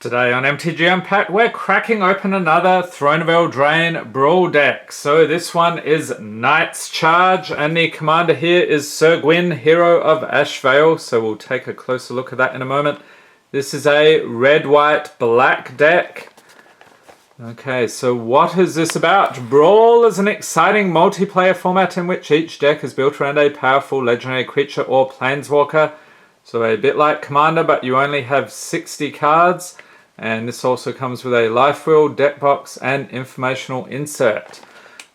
Today on MTG Unpacked, we're cracking open another Throne of Eldraine Brawl deck. So this one is Knight's Charge, and the commander here is Sir Gwyn, Hero of Ashvale. So we'll take a closer look at that in a moment. This is a red, white, black deck. Okay, so what is this about? Brawl is an exciting multiplayer format in which each deck is built around a powerful legendary creature or planeswalker. So a bit like Commander, but you only have 60 cards. And this also comes with a life wheel, deck box, and informational insert.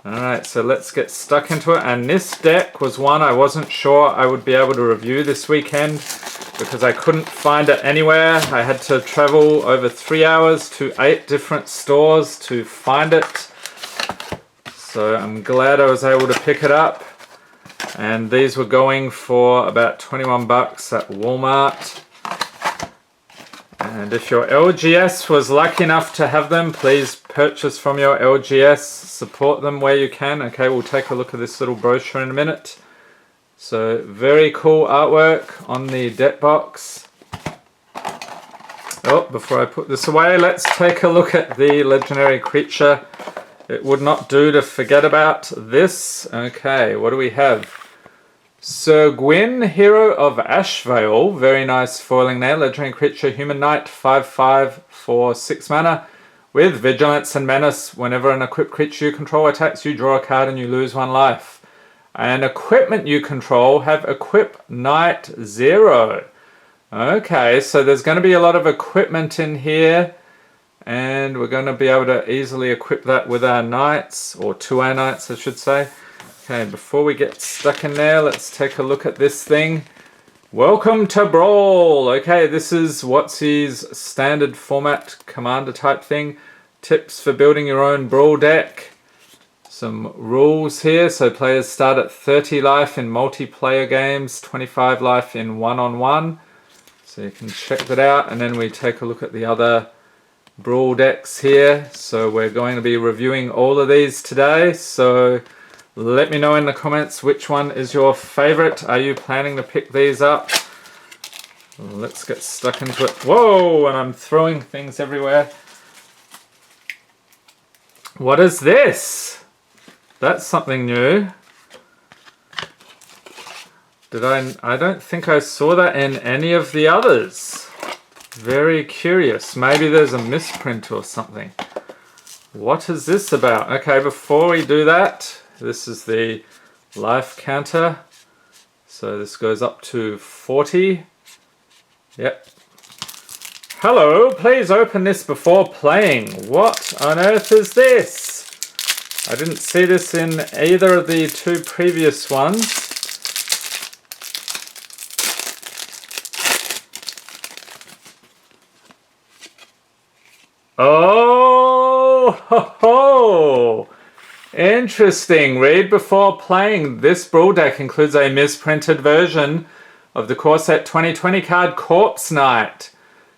Alright, so let's get stuck into it. And this deck was one I wasn't sure I would be able to review this weekend because I couldn't find it anywhere. I had to travel over 3 hours to 8 different stores to find it. So I'm glad I was able to pick it up. And these were going for about 21 bucks at Walmart. And if your LGS was lucky enough to have them, please purchase from your LGS. Support them where you can. Okay, we'll take a look at this little brochure in a minute. So, very cool artwork on the deck box. Oh, before I put this away, let's take a look at the legendary creature. It would not do to forget about this. Okay, what do we have? Sir Gwyn, Hero of Ashvale. Very nice foiling there. Legendary creature, human knight, 5/5 for 6 mana. With Vigilance and Menace, whenever an equipped creature you control attacks, you draw a card and you lose 1 life. And equipment you control have Equip Knight 0. Okay, so there's going to be a lot of equipment in here. And we're going to be able to easily equip that with our knights, or to our knights I should say. Okay, before we get stuck in there, let's take a look at this thing. Welcome to Brawl! Okay, this is WotC's standard format commander type thing. Tips for building your own Brawl deck. Some rules here. So players start at 30 life in multiplayer games, 25 life in one-on-one. So you can check that out. And then we take a look at the other Brawl decks here. So we're going to be reviewing all of these today. So let me know in the comments which one is your favorite. Are you planning to pick these up? Let's get stuck into it. Whoa, and I'm throwing things everywhere. What is this? That's something new. I don't think I saw that in any of the others. Very curious. Maybe there's a misprint or something. What is this about? Okay, before we do that, this is the life counter. So this goes up to 40. Yep. Hello, please open this before playing. What on earth is this? I didn't see this in either of the 2 previous ones. Oh, ho, ho. Interesting. Read before playing. This Brawl deck includes a misprinted version of the core set 2020 card Corpse Knight.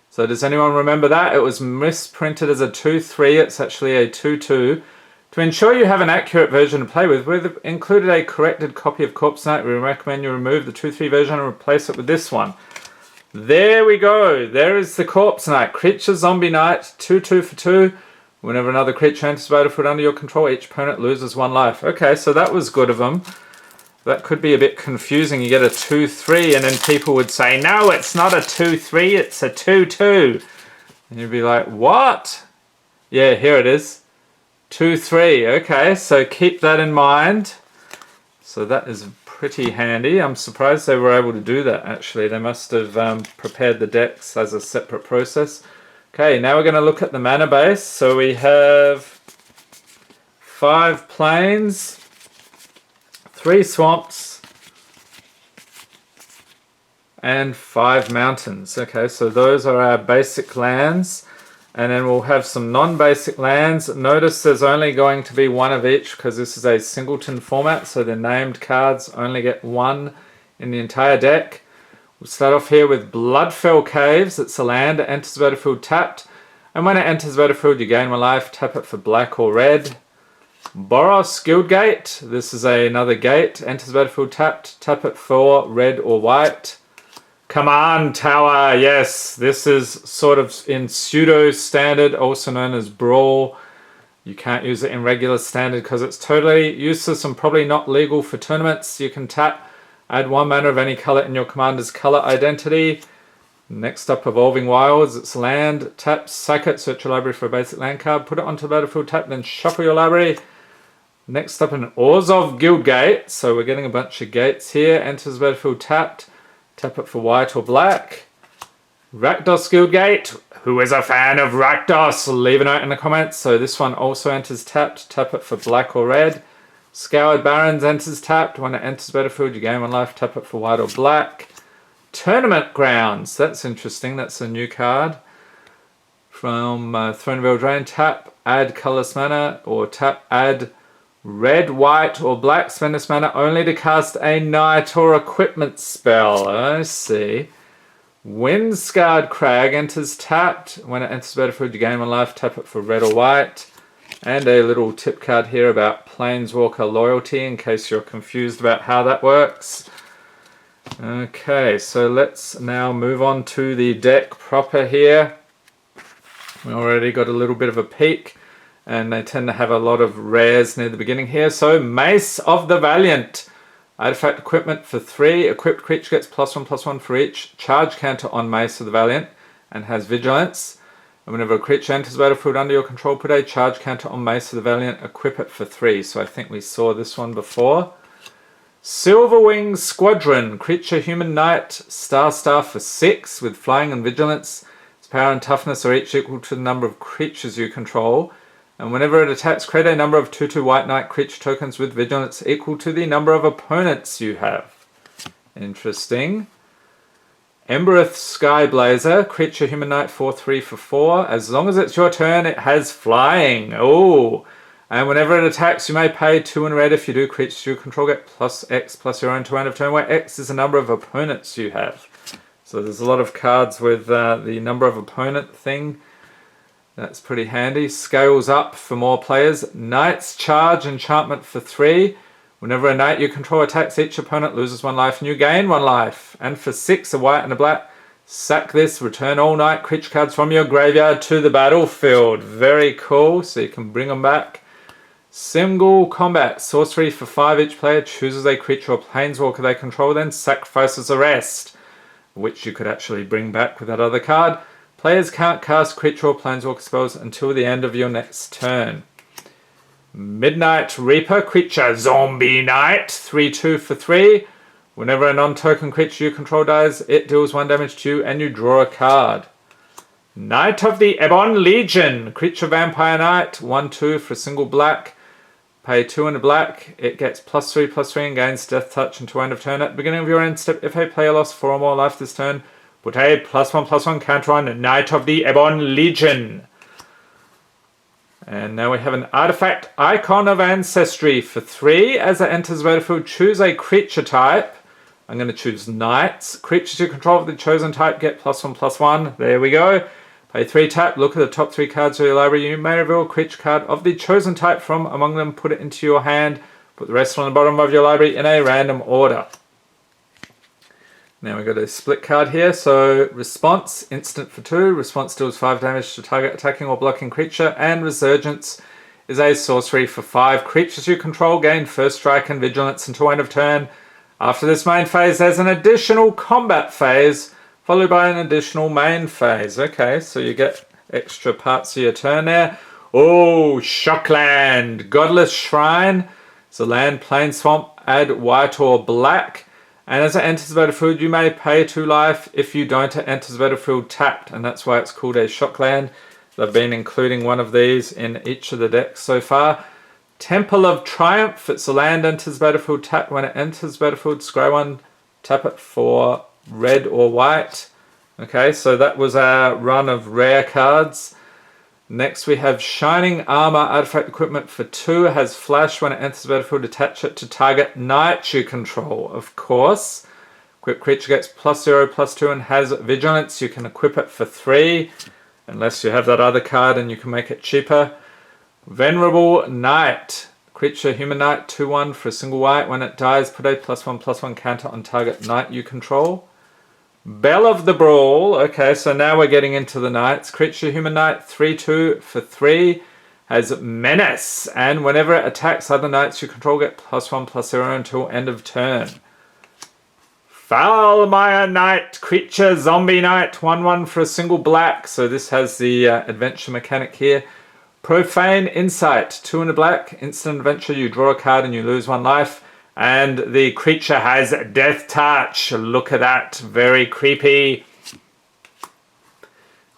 So does anyone remember that? It was misprinted as a 2/3. It's actually a 2/2. To ensure you have an accurate version to play with, we've included a corrected copy of Corpse Knight. We recommend you remove the 2/3 version and replace it with this one. There we go. There is the Corpse Knight. Creature Zombie Knight, 2/2 for 2. Whenever another creature enters the battlefield under your control, each opponent loses 1 life. Okay, so that was good of them. That could be a bit confusing. You get a 2/3 and then people would say, no, it's not a 2/3, it's a 2/2. And you'd be like, what? Yeah, here it is. 2/3. Okay, so keep that in mind. So that is pretty handy. I'm surprised they were able to do that, actually. They must have prepared the decks as a separate process. Okay, now we're going to look at the mana base. So we have 5 plains, 3 swamps, and 5 mountains. Okay, so those are our basic lands. And then we'll have some non-basic lands. Notice there's only going to be 1 of each because this is a singleton format. So the named cards only get 1 in the entire deck. We'll start off here with Bloodfell Caves. It's a land that enters the battlefield tapped. And when it enters the battlefield, you gain 1 life. Tap it for black or red. Boros Guildgate. This is another gate. Enters the battlefield tapped. Tap it for red or white. Command Tower, yes, this is sort of in pseudo standard, also known as Brawl. You can't use it in regular standard because it's totally useless and probably not legal for tournaments. You can tap, add 1 mana of any color in your commander's color identity. Next up, Evolving Wilds, it's land, tap, sack it, search your library for a basic land card, put it onto the battlefield, tap, then shuffle your library. Next up, an Orzhov Guildgate, so we're getting a bunch of gates here, enters the battlefield tapped. Tap it for white or black. Rakdos Guildgate. Who is a fan of Rakdos? Leave a note in the comments. So this one also enters tapped. Tap it for black or red. Scoured Barrens enters tapped. When it enters battlefield, you gain 1 life. Tap it for white or black. Tournament Grounds. That's interesting. That's a new card. From Throne of Eldraine. Tap, add colorless mana. Or tap, add red, white, or black. Spend this mana only to cast a knight or equipment spell. I see. Windscarred Crag enters tapped. When it enters the battlefield, you gain 1 life. Tap it for red or white. And a little tip card here about Planeswalker Loyalty in case you're confused about how that works. Okay, so let's now move on to the deck proper here. We already got a little bit of a peek. And they tend to have a lot of rares near the beginning here. So, Mace of the Valiant. Artifact equipment for 3. Equipped creature gets +1/+1 for each charge counter on Mace of the Valiant and has Vigilance. And whenever a creature enters the battlefield under your control, put a charge counter on Mace of the Valiant. Equip it for 3. So I think we saw this one before. Silverwing Squadron. Creature Human Knight. Star for 6 with Flying and Vigilance. Its power and toughness are each equal to the number of creatures you control. And whenever it attacks, create a number of 2/2 White Knight creature tokens with Vigilance equal to the number of opponents you have. Interesting. Embereth Skyblazer, creature Human Knight 4/3 for 4. As long as it's your turn, it has Flying. Oh! And whenever it attacks, you may pay 2 in red. If you do, creatures you control get +X plus your own to end of turn, where X is the number of opponents you have. So there's a lot of cards with the number of opponent thing. That's pretty handy. Scales up for more players. Knight's Charge enchantment for 3. Whenever a knight you control attacks, each opponent loses 1 life and you gain 1 life. And for 6, a white and a black, sack this, return all knight creature cards from your graveyard to the battlefield. Very cool, so you can bring them back. Single Combat. Sorcery for 5. Each player chooses a creature or planeswalker they control, then sacrifices the rest, which you could actually bring back with that other card. Players can't cast creature or planeswalker spells until the end of your next turn. Midnight Reaper, creature Zombie Knight, 3/2 for 3. Whenever a non-token creature you control dies, it deals 1 damage to you and you draw a card. Knight of the Ebon Legion, creature Vampire Knight, 1/2 for a single black. Pay 2 in a black. It gets +3/+3 and gains Death Touch until end of turn. At the beginning of your end step, if a player lost 4 or more life this turn, put a +1/+1 counter on Knight of the Ebon Legion. And now we have an artifact, Icon of Ancestry for 3. As it enters the battlefield, choose a creature type. I'm going to choose Knights. Creatures you control of the chosen type get +1/+1. There we go. Pay 3 tap. Look at the top 3 cards of your library. You may reveal a creature card of the chosen type from among them. Put it into your hand. Put the rest on the bottom of your library in a random order. Now we've got a split card here. So Response, instant for 2. Response deals 5 damage to target attacking or blocking creature. And Resurgence is a sorcery for 5. Creatures you control gain First Strike and Vigilance until end of turn. After this main phase, there's an additional combat phase, followed by an additional main phase. Okay, so you get extra parts of your turn there. Oh, Shockland, Godless Shrine. It's a land, plain, swamp, add white or black. And as it enters the battlefield, you may pay 2 life. If you don't, it enters the battlefield tapped, and that's why it's called a Shockland. They've been including one of these in each of the decks so far. Temple of Triumph. It's a land, enters the battlefield tapped. When it enters the battlefield, scry 1, tap it for red or white. Okay, so that was our run of rare cards. Next we have Shining Armor Artifact Equipment for 2. It has Flash. When it enters the battlefield, attach it to target knight you control, of course. Equipped creature gets +0/+2 and has Vigilance. You can equip it for 3, unless you have that other card and you can make it cheaper. Venerable Knight. Creature Human Knight, 2/1 for a single white. When it dies, put a +1/+1 counter on target knight you control. Belle of the Brawl. Okay, so now we're getting into the knights. Creature Human Knight, 3/2 for 3. Has Menace. And whenever it attacks other knights you control, get +1/+0 until end of turn. Foulmire Knight. Creature Zombie Knight. 1/1 for a single black. So this has the adventure mechanic here. Profane Insight. 2 in a black. Instant adventure. You draw a card and you lose 1 life. And the creature has Death Touch. Look at that. Very creepy.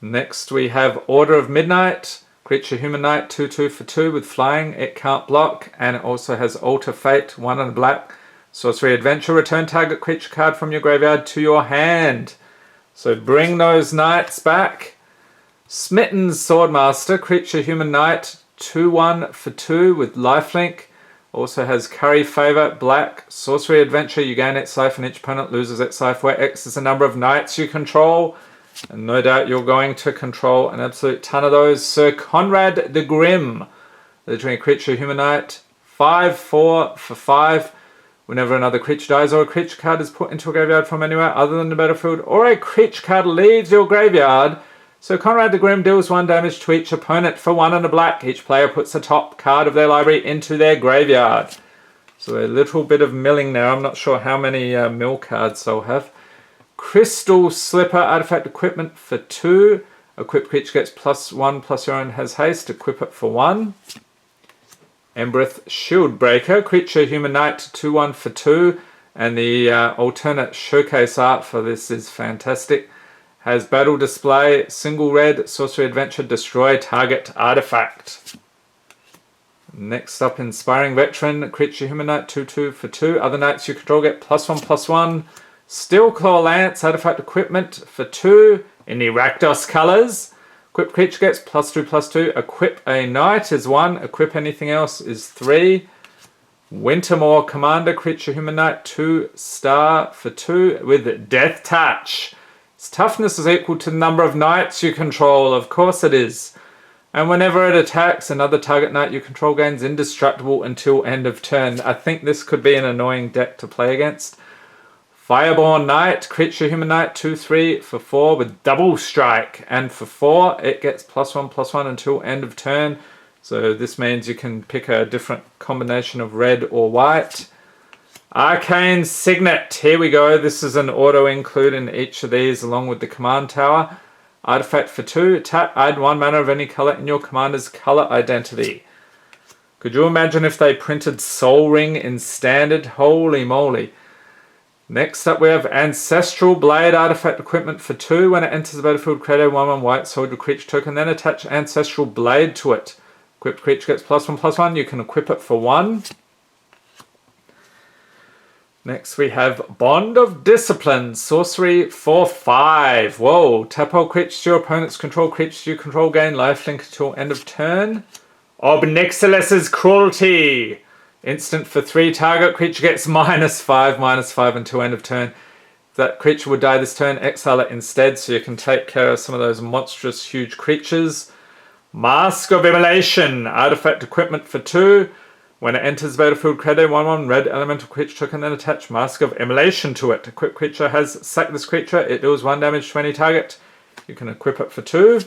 Next we have Order of Midnight. Creature Human Knight, 2/2 for 2 with flying. It can't block. And it also has Alter Fate, 1 in black. Sorcery Adventure. Return target creature card from your graveyard to your hand. So bring those knights back. Smitten Swordmaster. Creature Human Knight, 2/1 for 2 with lifelink. Also has Curry Favor, black. Sorcery Adventure, you gain X life and each opponent loses X life, where X is the number of knights you control. And no doubt you're going to control an absolute ton of those. Sir Conrad the Grim, legendary creature Human Knight, 5/4 for 5. Whenever another creature dies or a creature card is put into a graveyard from anywhere other than the battlefield, or a creature card leaves your graveyard, so Conrad the Grim deals 1 damage to each opponent for 1 and a black. Each player puts the top card of their library into their graveyard. So a little bit of milling now. I'm not sure how many mill cards they'll have. Crystal Slipper Artifact Equipment for 2. Equipped creature gets +1/+0 and has haste. Equip it for 1. Embereth Shieldbreaker. Creature Human Knight, 2/1 for 2. And the alternate showcase art for this is fantastic. Has Battle Display, single red, Sorcery Adventure, destroy target artifact. Next up, Inspiring Veteran, Creature Human Knight, 2/2 for 2. Other knights you control get +1/+1. Steelclaw Lance, Artifact Equipment for 2 in the Rakdos colors. Equipped creature gets +2/+2. Equip a knight is 1. Equip anything else is 3. Wintermoor Commander, Creature Human Knight, 2-star for 2 with Death Touch. Its toughness is equal to the number of knights you control. Of course it is. And whenever it attacks, another target knight you control gains indestructible until end of turn. I think this could be an annoying deck to play against. Fireborn Knight, Creature Human Knight, 2/3 for 4 with double strike. And for 4, it gets +1/+1 until end of turn. So this means you can pick a different combination of red or white. Arcane Signet, here we go. This is an auto include in each of these along with the command tower. Artifact for 2, tap, add 1 mana of any color in your commander's color identity. Could you imagine if they printed Soul Ring in standard? Holy moly. Next up we have Ancestral Blade, Artifact Equipment for 2. When it enters the battlefield, create a 1/1 white soldier creature token, then attach Ancestral Blade to it. Equipped creature gets +1/+1. You can equip it for 1. Next we have Bond of Discipline, sorcery for 5. Whoa, tap all creatures your opponent's control, creatures you control gain lifelink until end of turn. Obnixilus's Cruelty, instant for 3, target creature gets -5/-5 until end of turn. If that creature would die this turn, exile it instead so you can take care of some of those monstrous huge creatures. Mask of Immolation, Artifact Equipment for 2. When it enters the battlefield, create a 1/1 red elemental creature token, then attach Mask of Immolation to it. Equipped creature has sacked this creature. It deals 1 damage to any target. You can equip it for 2.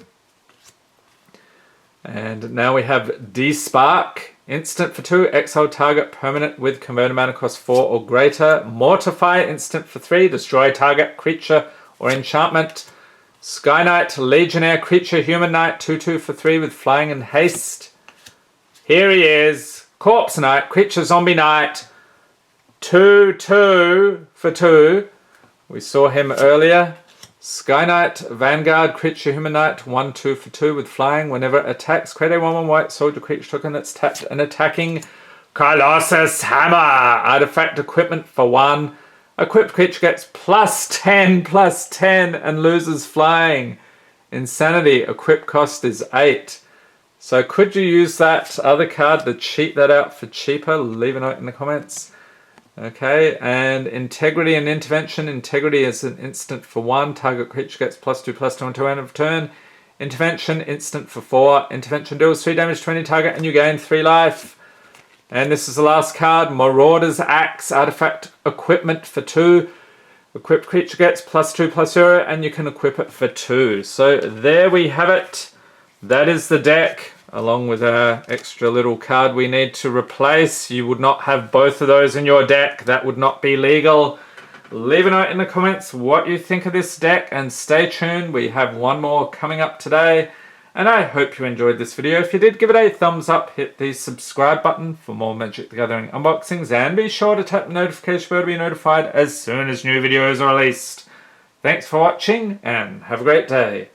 And now we have D-Spark. Instant for 2. Exile target permanent with converted mana cost 4 or greater. Mortify. Instant for 3. Destroy target creature or enchantment. Sky Knight. Legionnaire creature Human Knight. 2/2 for 3 with flying and haste. Here he is. Corpse Knight, Creature Zombie Knight, 2/2 for 2. We saw him earlier. Sky Knight, Vanguard, Creature Human Knight, 1/2 for 2 with flying. Whenever it attacks, create a 1/1 white soldier creature token that's tapped and attacking. Colossus Hammer, Artifact Equipment for 1. Equipped creature gets +10/+10 and loses flying. Insanity, equip cost is 8. So could you use that other card to cheat that out for cheaper? Leave a note in the comments. Okay, and Integrity and Intervention. Integrity is an instant for 1. Target creature gets +2/+2 until end of turn. Intervention, instant for 4. Intervention deals 3 damage to any target and you gain 3 life. And this is the last card. Marauder's Axe, Artifact Equipment for 2. Equipped creature gets +2/+0, and you can equip it for 2. So there we have it. That is the deck, along with our extra little card we need to replace. You would not have both of those in your deck. That would not be legal. Leave a note in the comments what you think of this deck, and stay tuned. We have one more coming up today. And I hope you enjoyed this video. If you did, give it a thumbs up, hit the subscribe button for more Magic the Gathering unboxings, and be sure to tap the notification bell to be notified as soon as new videos are released. Thanks for watching, and have a great day.